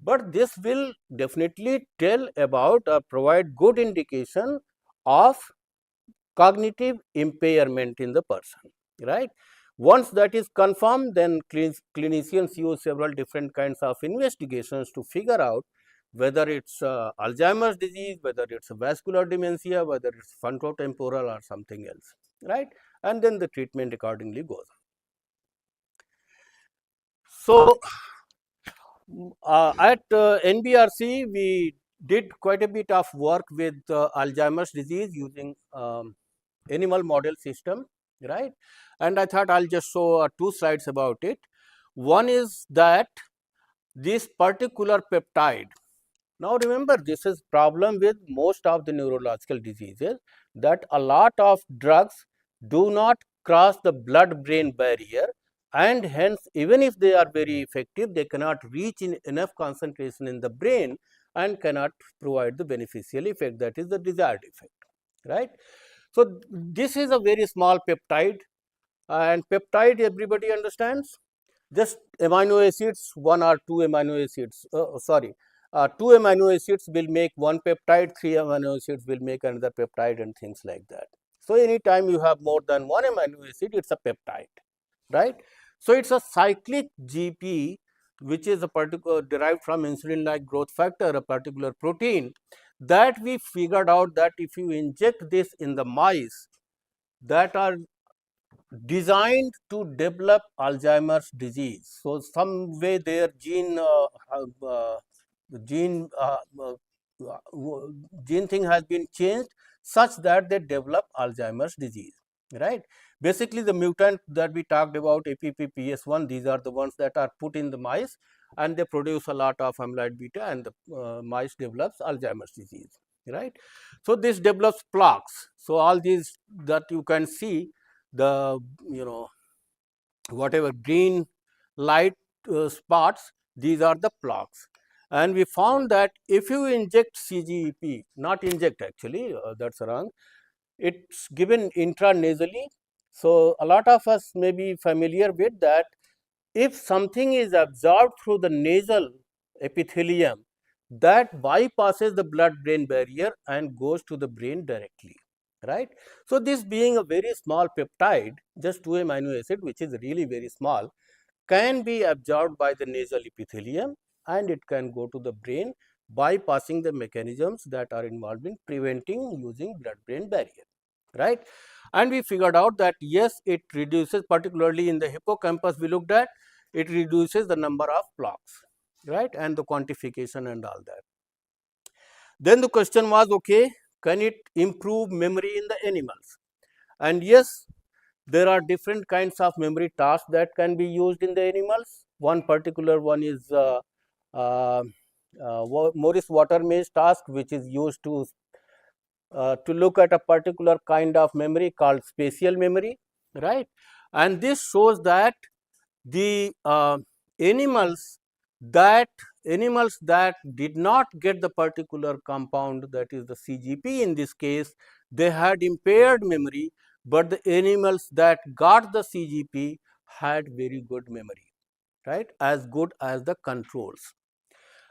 But this will definitely tell about or provide good indication of cognitive impairment in the person, right? Once that is confirmed, then clinicians use several different kinds of investigations to figure out whether it's Alzheimer's disease, whether it's vascular dementia, whether it's frontotemporal or something else, right? and then the treatment accordingly goes. So, at NBRC, we did quite a bit of work with Alzheimer's disease using animal model system, right? And I thought I'll just show 2 slides about it. One is that this particular peptide. Now remember, this is problem with most of the neurological diseases, that a lot of drugs do not cross the blood-brain barrier, and hence even if they are very effective, they cannot reach in enough concentration in the brain and cannot provide the beneficial effect, that is the desired effect, right. So, this is a very small peptide, and peptide everybody understands, just amino acids, 1 or 2 amino acids, 2 amino acids will make one peptide, 3 amino acids will make another peptide, and things like that. So, anytime you have more than 1 amino acid, it is a peptide, right. So, it is a cyclic GP, which is a particular derived from insulin like growth factor, a particular protein, that we figured out that if you inject this in the mice that are designed to develop Alzheimer's disease. So, some way their gene gene thing has been changed such that they develop Alzheimer's disease, right. Basically, the mutant that we talked about, APPPS1, these are the ones that are put in the mice, and they produce a lot of amyloid beta, and the mice develops Alzheimer's disease, right. So, this develops plaques. So, all these that you can see, the whatever green light spots, these are the plaques, and we found that if you inject CGEP, not inject actually, that's wrong, it's given intranasally. So, a lot of us may be familiar with that. If something is absorbed through the nasal epithelium, that bypasses the blood-brain barrier and goes to the brain directly, right. So, this being a very small peptide, just 2 amino acid, which is really very small, can be absorbed by the nasal epithelium, and it can go to the brain, bypassing the mechanisms that are involved in preventing using blood-brain barrier, right. And we figured out that yes, it reduces, particularly in the hippocampus we looked at, it reduces the number of plaques, right, and the quantification and all that. Then the question was, okay, can it improve memory in the animals? And yes, there are different kinds of memory tasks that can be used in the animals. One particular one is uh, Morris Watermaid's task, which is used to look at a particular kind of memory called spatial memory, right. And this shows that the animals that did not get the particular compound, that is the CGP in this case, they had impaired memory, but the animals that got the CGP had very good memory, right, as good as the controls.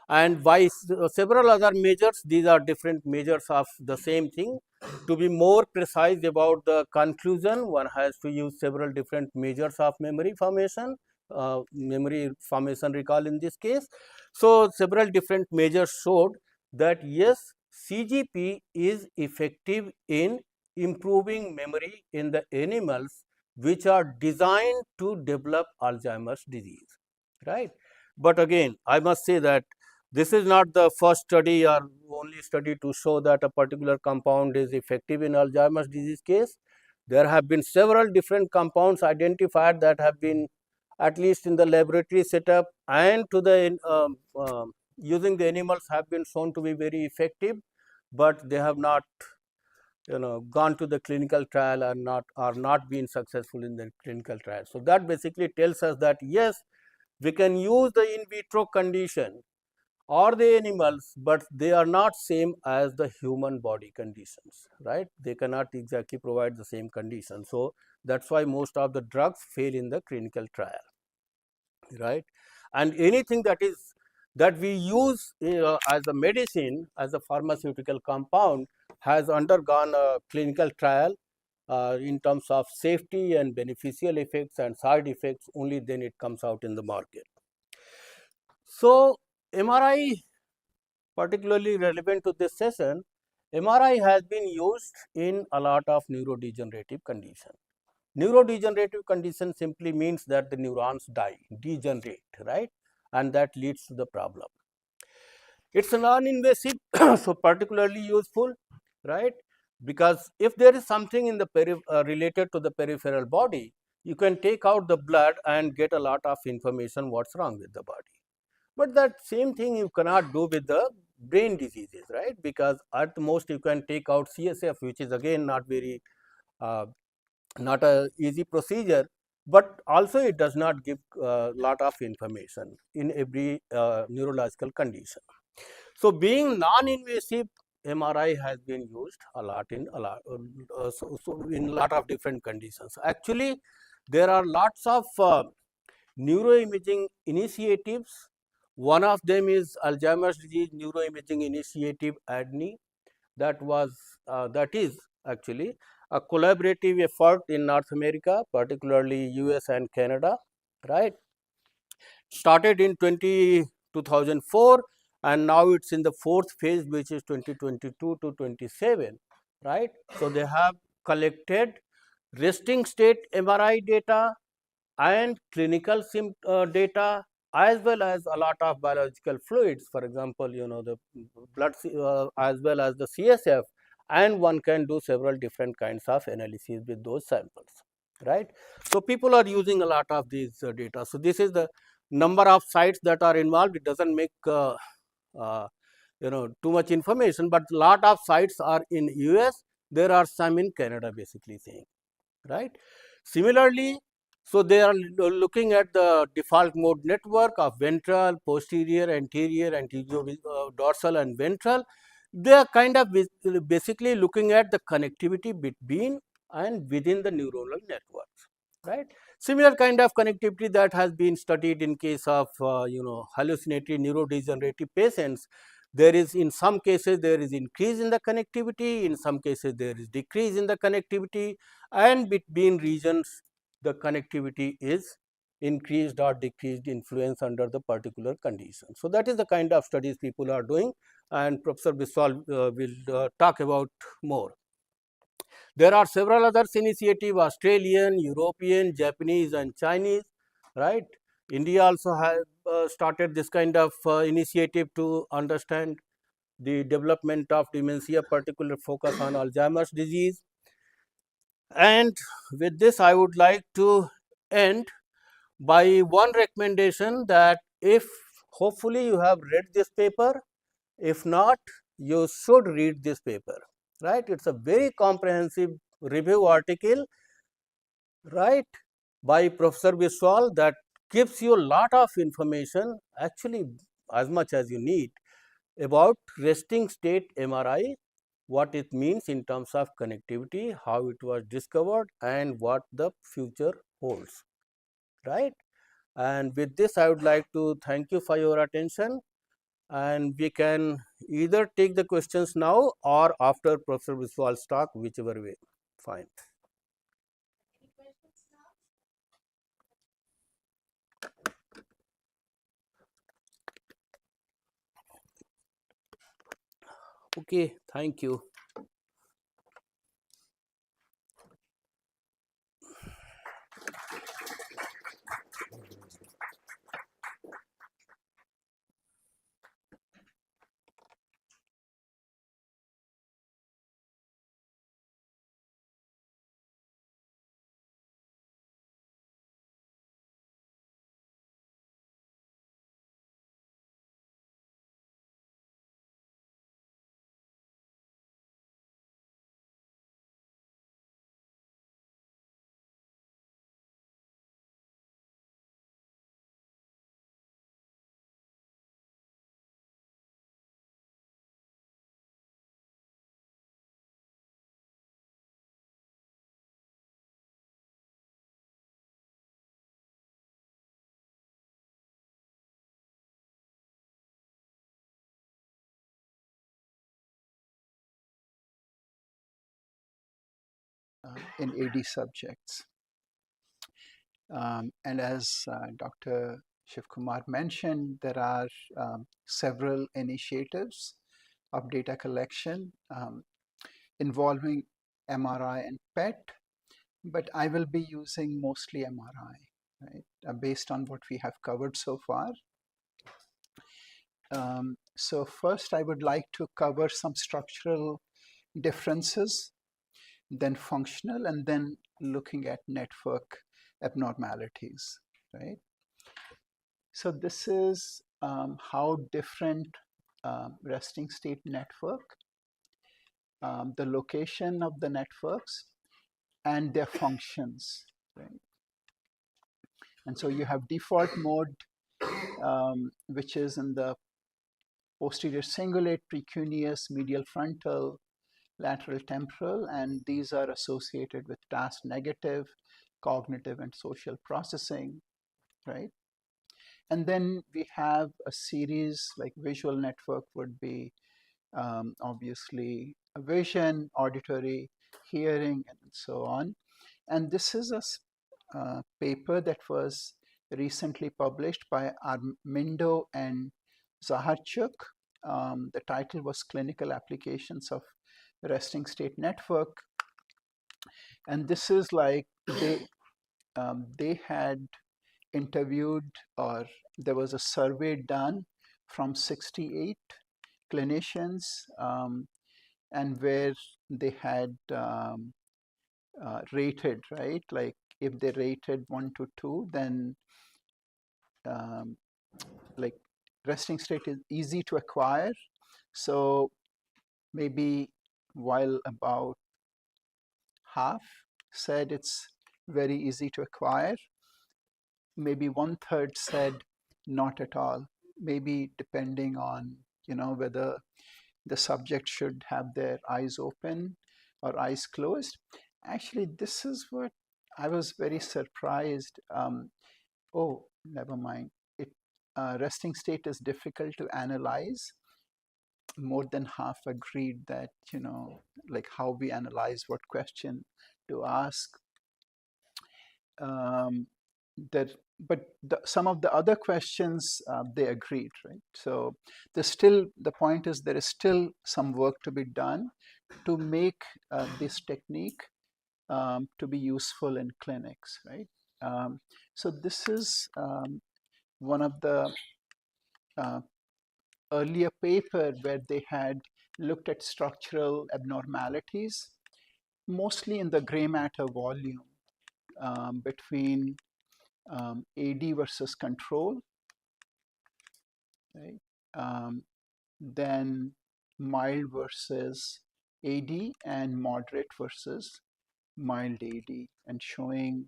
And by several other measures, these are different measures of the same thing. To be more precise about the conclusion, one has to use several different measures of memory formation, recall in this case. So, several different measures showed that yes, CGP is effective in improving memory in the animals which are designed to develop Alzheimer's disease, right. But again, I must say that this is not the first study or only study to show that a particular compound is effective in Alzheimer's disease case. There have been several different compounds identified that have been, at least in the laboratory setup and to the using the animals, have been shown to be very effective, but they have not gone to the clinical trial and not been successful in the clinical trial. So, that basically tells us that yes, we can use the in vitro condition or the animals, but they are not same as the human body conditions, right. They cannot exactly provide the same conditions. So, that is why most of the drugs fail in the clinical trial, right. And anything that we use as a medicine, as a pharmaceutical compound, has undergone a clinical trial in terms of safety and beneficial effects and side effects, only then it comes out in the market. So, MRI, particularly relevant to this session, MRI has been used in a lot of neurodegenerative conditions. Neurodegenerative condition simply means that the neurons die, degenerate, right, and that leads to the problem. It's a non-invasive, so particularly useful, right, because if there is something in the related to the peripheral body, you can take out the blood and get a lot of information what's wrong with the body. But that same thing you cannot do with the brain diseases, right, because at the most you can take out CSF, which is again not very uh, not a easy procedure, but also it does not give a lot of information in every neurological condition. So, being non-invasive, MRI has been used a lot in in a lot of different conditions. Actually, there are lots of neuroimaging initiatives. One of them is Alzheimer's disease neuroimaging initiative ADNI, that is actually a collaborative effort in North America, particularly US and Canada, right. Started in 2004 and now it's in the fourth phase, which is 2022 to 27, right. So, they have collected resting state MRI data and clinical data, as well as a lot of biological fluids, for example, the blood as well as the CSF, and one can do several different kinds of analyses with those samples, right. So, people are using a lot of these data. So, this is the number of sites that are involved. It does not make uh, too much information, but lot of sites are in US, there are some in Canada, basically saying, right. Similarly, so they are looking at the default mode network of ventral, posterior, anterior, dorsal and ventral. They are kind of basically looking at the connectivity between and within the neuronal networks, right. Similar kind of connectivity that has been studied in case of hallucinatory neurodegenerative patients. There is, in some cases there is increase in the connectivity, in some cases there is decrease in the connectivity, and between regions the connectivity is increased or decreased influence under the particular condition. So, that is the kind of studies people are doing, and Professor Biswal will talk about more. There are several others initiative, Australian, European, Japanese and Chinese, right. India also has started this kind of initiative to understand the development of dementia, particular focus on Alzheimer's disease. And with this, I would like to end by one recommendation, that if hopefully you have read this paper, if not, you should read this paper, right. It is a very comprehensive review article, right, by Professor Biswal, that gives you a lot of information, actually as much as you need, about resting state MRI, what it means in terms of connectivity, how it was discovered and what the future holds, right. And with this, I would like to thank you for your attention, and we can either take the questions now or after Professor Biswal's talk, whichever way, fine. Okay, thank you. in AD subjects. And as Dr. Shivkumar mentioned, there are several initiatives of data collection involving MRI and PET, but I will be using mostly MRI, right, based on what we have covered so far. So first, I would like to cover some structural differences, then functional, and then looking at network abnormalities, right? So this is how different resting state network, the location of the networks, and their functions, right? And so you have default mode, which is in the posterior cingulate, precuneus, medial frontal, lateral temporal, and these are associated with task negative, cognitive, and social processing, right? And then we have a series like visual network would be obviously a vision, auditory, hearing, and so on. And this is a paper that was recently published by Armindo and Zaharchuk. The title was Clinical Applications of Resting State Network. And this is like they had interviewed, or there was a survey done from 68 clinicians, and where they had rated, right? Like if they rated 1 to 2, then um, like resting state is easy to acquire. So maybe while about half said it's very easy to acquire, maybe 1/3 said not at all. Maybe depending on, whether the subject should have their eyes open or eyes closed. Actually, this is what I was very surprised. Oh, never mind. Resting state is difficult to analyze. More than half agreed that, like how we analyze what question to ask. Um, that, but some of the other questions they agreed, right? So the point is there is still some work to be done to make this technique to be useful in clinics, right? So this is one of the earlier paper where they had looked at structural abnormalities, mostly in the gray matter volume between AD versus control, right? Then mild versus AD and moderate versus mild AD, and showing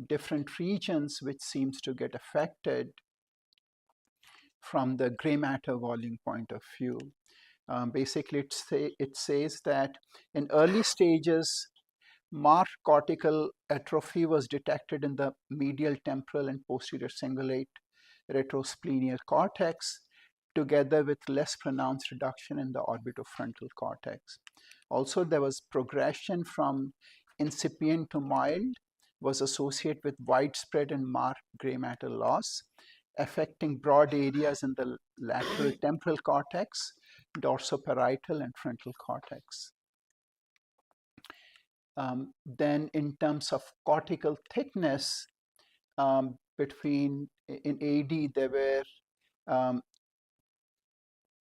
different regions which seems to get affected from the gray matter volume point of view. Basically, it says that in early stages, marked cortical atrophy was detected in the medial temporal and posterior cingulate retrosplenial cortex, together with less pronounced reduction in the orbitofrontal cortex. Also, there was progression from incipient to mild was associated with widespread and marked gray matter loss, affecting broad areas in the lateral temporal cortex, dorsoparietal, and frontal cortex. Then in terms of cortical thickness, in AD, there were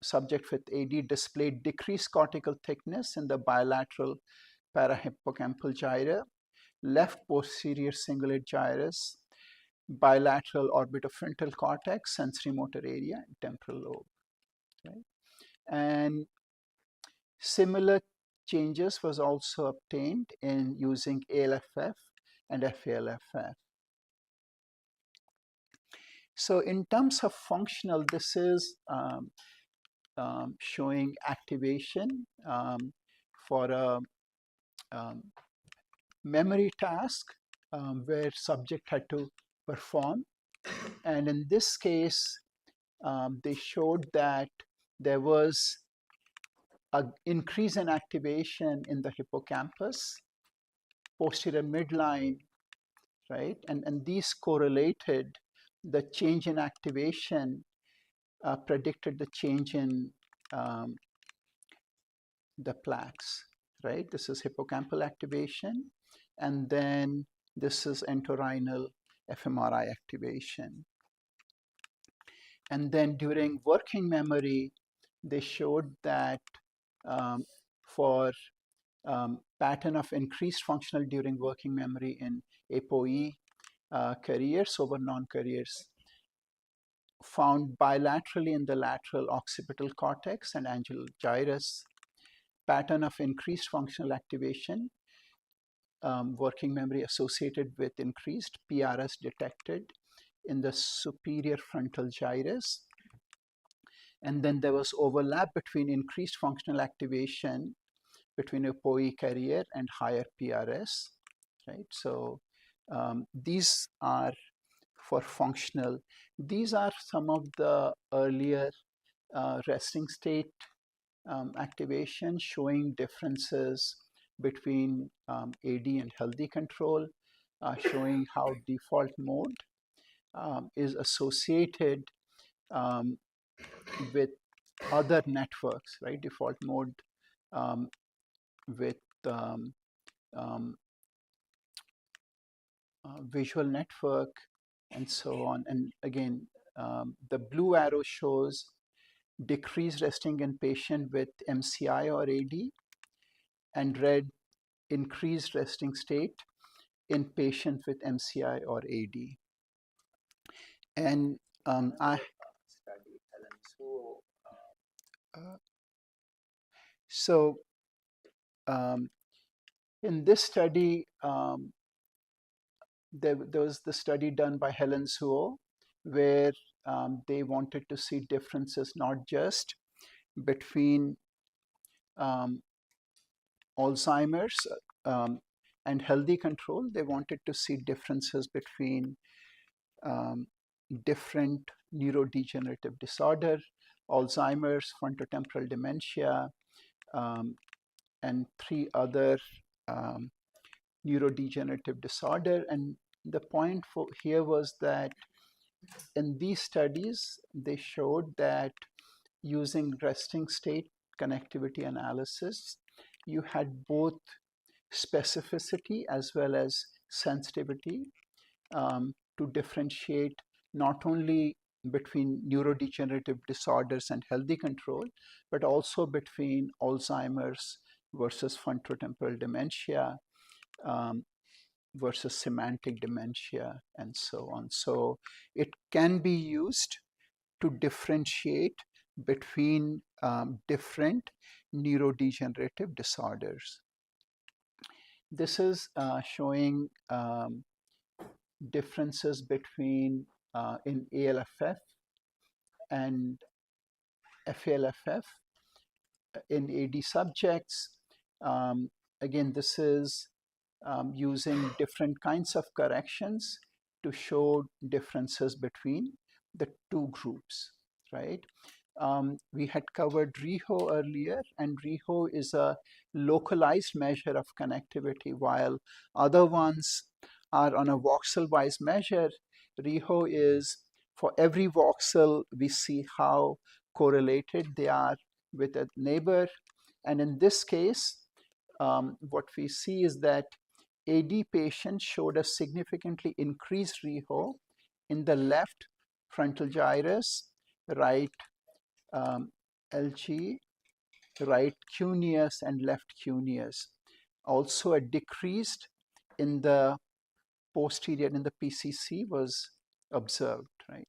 subjects with AD displayed decreased cortical thickness in the bilateral parahippocampal gyra, left posterior cingulate gyrus, bilateral orbitofrontal cortex, sensory motor area, and temporal lobe. Right? And similar changes was also obtained in using ALFF and FALFF. So in terms of functional, this is showing activation for a memory task where subject had to perform. And in this case, they showed that there was an increase in activation in the hippocampus, posterior midline, right? And these correlated the change in activation predicted the change in the plaques. right? This is hippocampal activation, and then this is entorhinal fMRI activation. And then during working memory, they showed that for pattern of increased functional during working memory in ApoE carriers over non-carriers found bilaterally in the lateral occipital cortex and angular gyrus, pattern of increased functional activation, working memory associated with increased PRS detected in the superior frontal gyrus. And then there was overlap between increased functional activation between a POE carrier and higher PRS, right? So these are for functional. These are some of the earlier resting state activation showing differences between AD and healthy control, showing how default mode is associated with other networks, right? Default mode with um, visual network and so on. And again, the blue arrow shows decreased resting in patient with MCI or AD, and red increased resting state in patient with MCI or AD. And so in this study, there was the study done by Helen Suo, where they wanted to see differences not just between Alzheimer's and healthy control. They wanted to see differences between different neurodegenerative disorder, Alzheimer's, frontotemporal dementia, and 3 other neurodegenerative disorder. And the point here was that in these studies, they showed that using resting state connectivity analysis, you had both specificity as well as sensitivity to differentiate not only between neurodegenerative disorders and healthy control, but also between Alzheimer's versus frontotemporal dementia versus semantic dementia and so on. So it can be used to differentiate between different neurodegenerative disorders. This is showing differences between in ALFF and FALFF in AD subjects. Again, this is using different kinds of corrections to show differences between the 2 groups, right? We had covered REHO earlier, and REHO is a localized measure of connectivity, while other ones are on a voxel-wise measure. REHO is for every voxel, we see how correlated they are with a neighbor. And in this case, what we see is that AD patients showed a significantly increased REHO in the left frontal gyrus, right LG, right cuneus, and left cuneus. Also, a decreased in the posterior, in the PCC, was observed, right?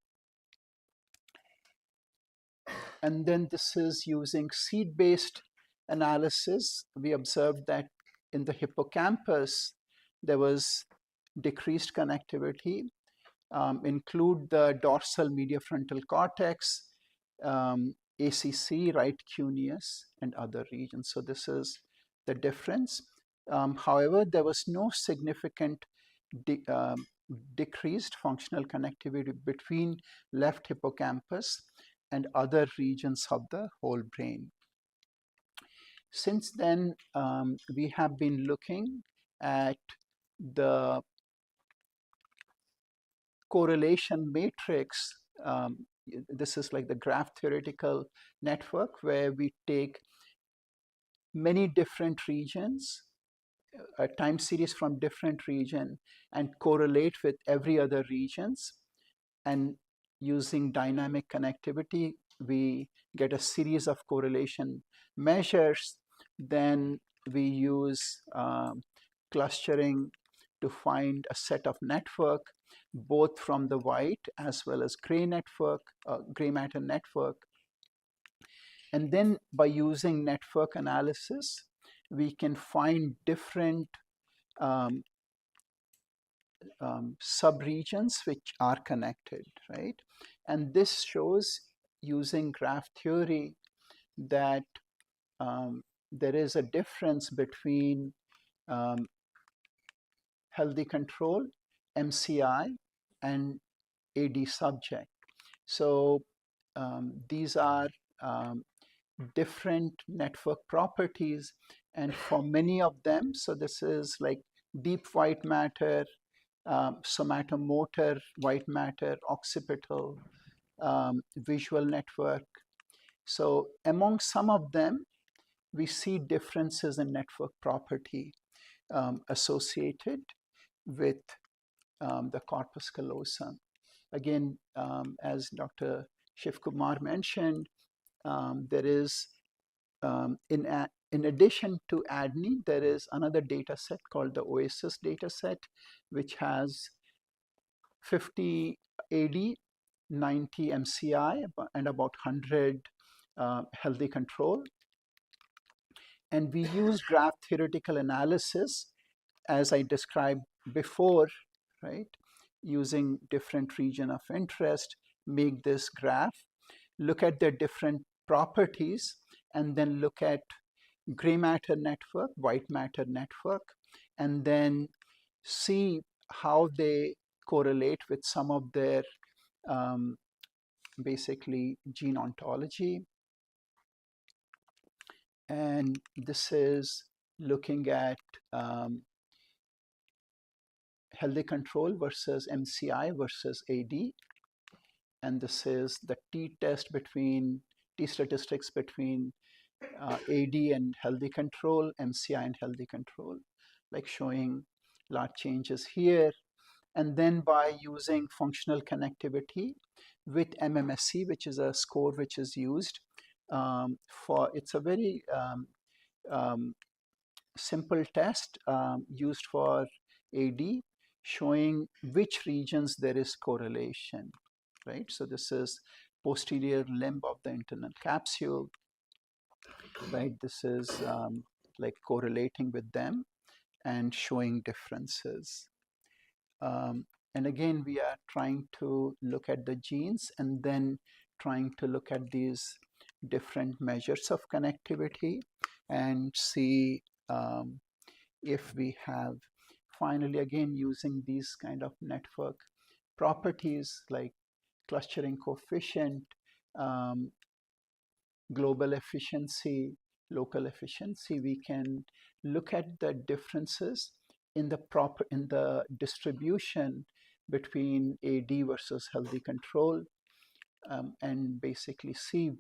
And then this is using seed-based analysis. We observed that in the hippocampus, there was decreased connectivity, include the dorsal mediofrontal cortex, ACC, right cuneus, and other regions. So this is the difference. However, there was no significant decreased functional connectivity between left hippocampus and other regions of the whole brain. Since then, we have been looking at the correlation matrix. This is like the graph theoretical network where we take many different regions, a time series from different region, and correlate with every other regions. And using dynamic connectivity, we get a series of correlation measures. Then we use clustering to find a set of network, both from the white as well as gray network, gray matter network. And then by using network analysis, we can find different um, subregions which are connected, right? And this shows, using graph theory, that there is a difference between um, healthy control, MCI, and AD subject. So these are different network properties, and for many of them, so this is like deep white matter, somatomotor white matter, occipital, visual network. So among some of them, we see differences in network property associated with the corpus callosum. Again, as Dr. Shiv Kumar mentioned, there is, in addition to ADNI, there is another data set called the OASIS data set, which has 50 AD, 90 MCI, and about 100 healthy control. And we use graph theoretical analysis, as I described before, right? Using different region of interest, make this graph, look at their different properties, and then look at gray matter network, white matter network, and then see how they correlate with some of their basically gene ontology. And this is looking at healthy control versus MCI versus AD. And this is the t-test between, t-statistics between AD and healthy control, MCI and healthy control, like showing large changes here. And then by using functional connectivity with MMSE, which is a score which is used for, it's a very simple test used for AD, showing which regions there is correlation, right? So this is posterior limb of the internal capsule, right? This is like correlating with them and showing differences. And again, we are trying to look at the genes and then trying to look at these different measures of connectivity and see if we have, finally, again, using these kind of network properties like clustering coefficient, global efficiency, local efficiency, we can look at the differences in the distribution between AD versus healthy control, and basically see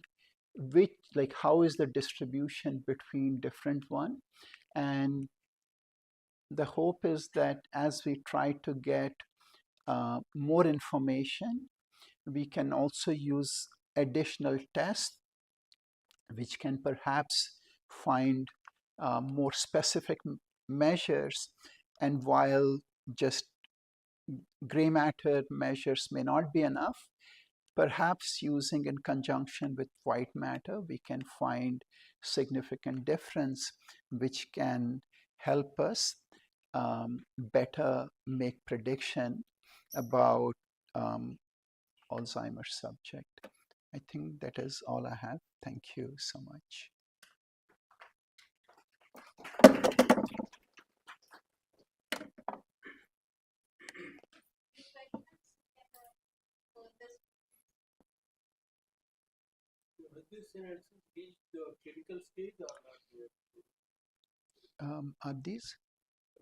which, like, how is the distribution between different one. And the hope is that as we try to get more information, we can also use additional tests which can perhaps find more specific measures. And while just gray matter measures may not be enough, perhaps using in conjunction with white matter, we can find significant difference, which can help us better make prediction about Alzheimer's subject. I think that is all I have. Thank you so much. Has this analysis reached the critical stage or not yet? Are these?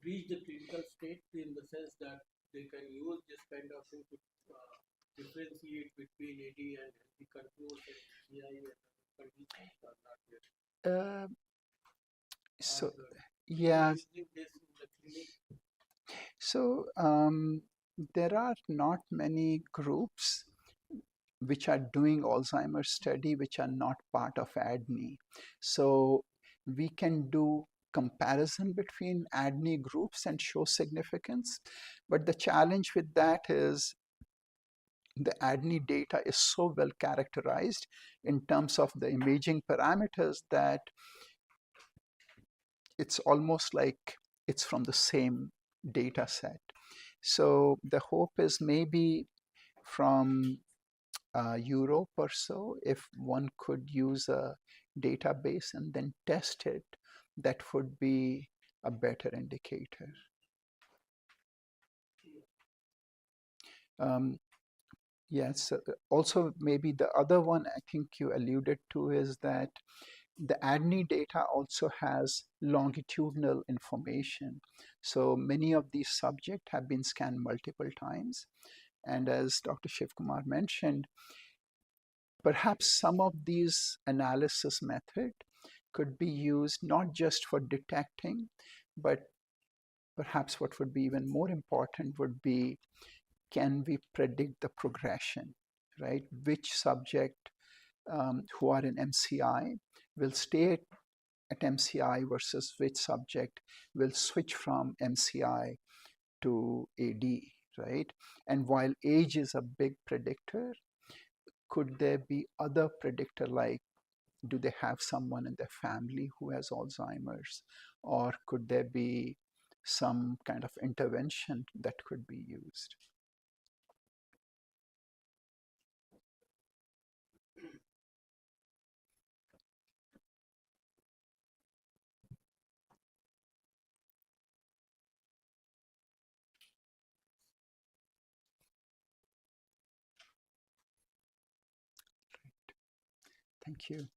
Reach the critical state in the sense that they can use this kind of thing to differentiate between AD and healthy controls and CI and conditions or not yet? So, yeah, so there are not many groups which are doing Alzheimer's study which are not part of ADNI. So we can do comparison between ADNI groups and show significance. But the challenge with that is the ADNI data is so well characterized in terms of the imaging parameters that it's almost like it's from the same data set. So the hope is maybe from Europe or so, if one could use a database and then test it, that would be a better indicator. Yes, also maybe the other one I think you alluded to is that the ADNI data also has longitudinal information. So many of these subjects have been scanned multiple times. And as Dr. Shiv Kumar mentioned, perhaps some of these analysis method could be used not just for detecting, but perhaps what would be even more important would be, can we predict the progression, right? Which subject who are in MCI will stay at MCI versus which subject will switch from MCI to AD, right? And while age is a big predictor, could there be other predictor like, do they have someone in their family who has Alzheimer's, or could there be some kind of intervention that could be used? Thank you.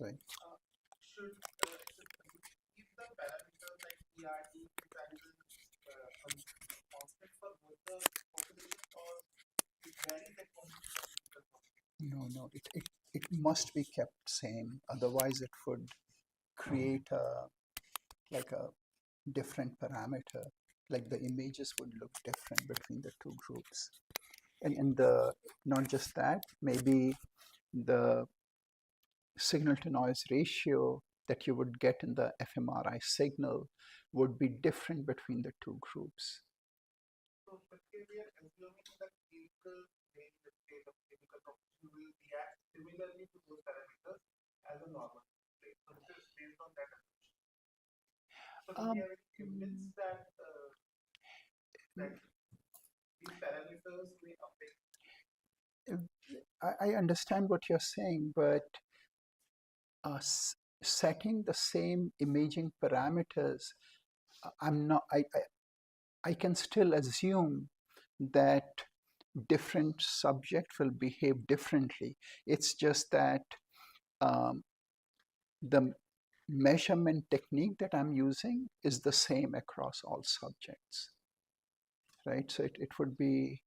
Right. No, no, it must be kept same. Otherwise, it would create a like a different parameter. Like the images would look different between the two groups. And the not just that, maybe the signal to noise ratio that you would get in the fMRI signal would be different between the two groups. Um, I understand what you're saying, but uh, setting the same imaging parameters, I'm not. I can still assume that different subject will behave differently. It's just that um, the measurement technique that I'm using is the same across all subjects, right? So it would be